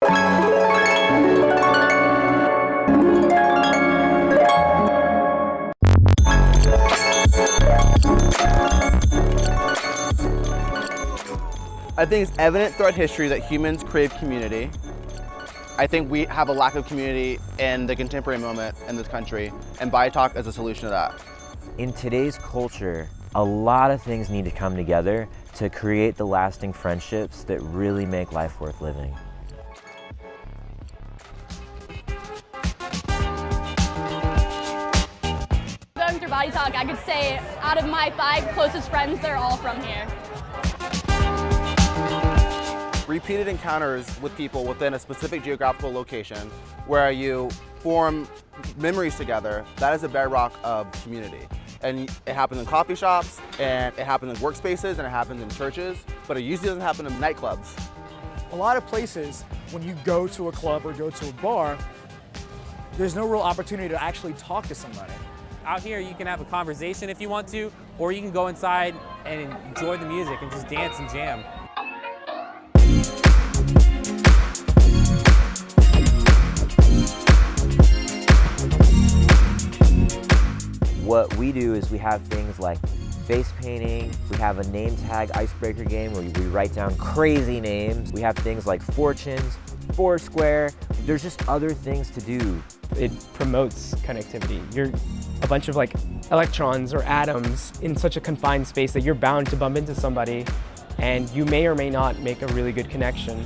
I think it's evident throughout history that humans crave community. I think we have a lack of community in the contemporary moment in this country, and BioTalk is a solution to that. In today's culture, a lot of things need to come together to create the lasting friendships that really make life worth living. Going through BioTalk, I could say out of my 5 closest friends, they're all from here. Repeated encounters with people within a specific geographical location where you form memories together, that is a bedrock of community. And it happens in coffee shops, and it happens in workspaces, and it happens in churches, but it usually doesn't happen in nightclubs. A lot of places, when you go to a club or go to a bar, there's no real opportunity to actually talk to somebody. Out here, you can have a conversation if you want to, or you can go inside and enjoy the music and just dance and jam. What we do is we have things like face painting, we have a name tag icebreaker game where we write down crazy names, we have things like fortunes, Foursquare, there's just other things to do. It promotes connectivity. You're a bunch of like electrons or atoms in such a confined space that you're bound to bump into somebody, and you may or may not make a really good connection,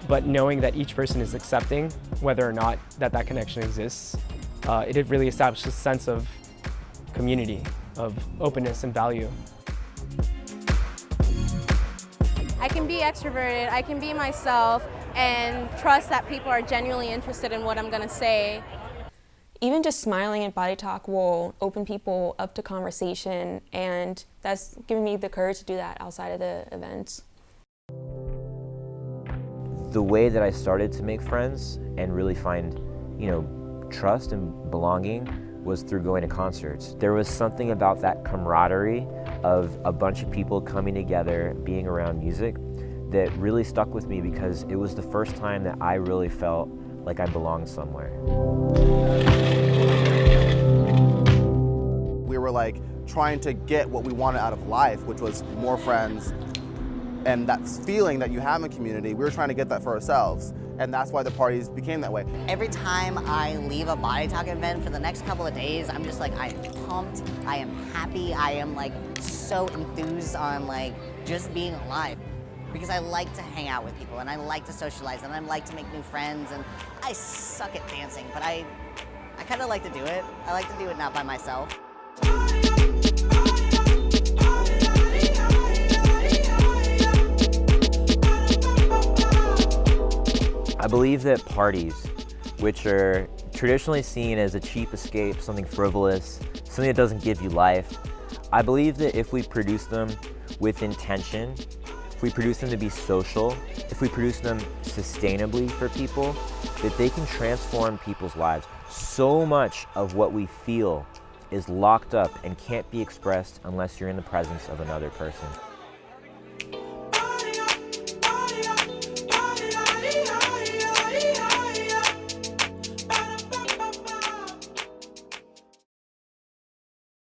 but knowing that each person is accepting whether or not that connection exists, it really establishes a sense of community, of openness and value. I can be extroverted, I can be myself, and trust that people are genuinely interested in what I'm going to say. Even just smiling at BioTalk will open people up to conversation, and that's given me the courage to do that outside of the events. The way that I started to make friends and really find, trust and belonging was through going to concerts. There was something about that camaraderie of a bunch of people coming together, being around music, that really stuck with me because it was the first time that I really felt like I belonged somewhere. We were like trying to get what we wanted out of life, which was more friends, and that feeling that you have in community, we were trying to get that for ourselves. And that's why the parties became that way. Every time I leave a BioTalk event for the next couple of days, I'm just like, I am pumped, I am happy, I am like so enthused on like just being alive. Because I like to hang out with people and I like to socialize and I like to make new friends, and I suck at dancing, but I kind of like to do it. I like to do it not by myself. I believe that parties, which are traditionally seen as a cheap escape, something frivolous, something that doesn't give you life, I believe that if we produce them with intention, if we produce them to be social, if we produce them sustainably for people, that they can transform people's lives. So much of what we feel is locked up and can't be expressed unless you're in the presence of another person.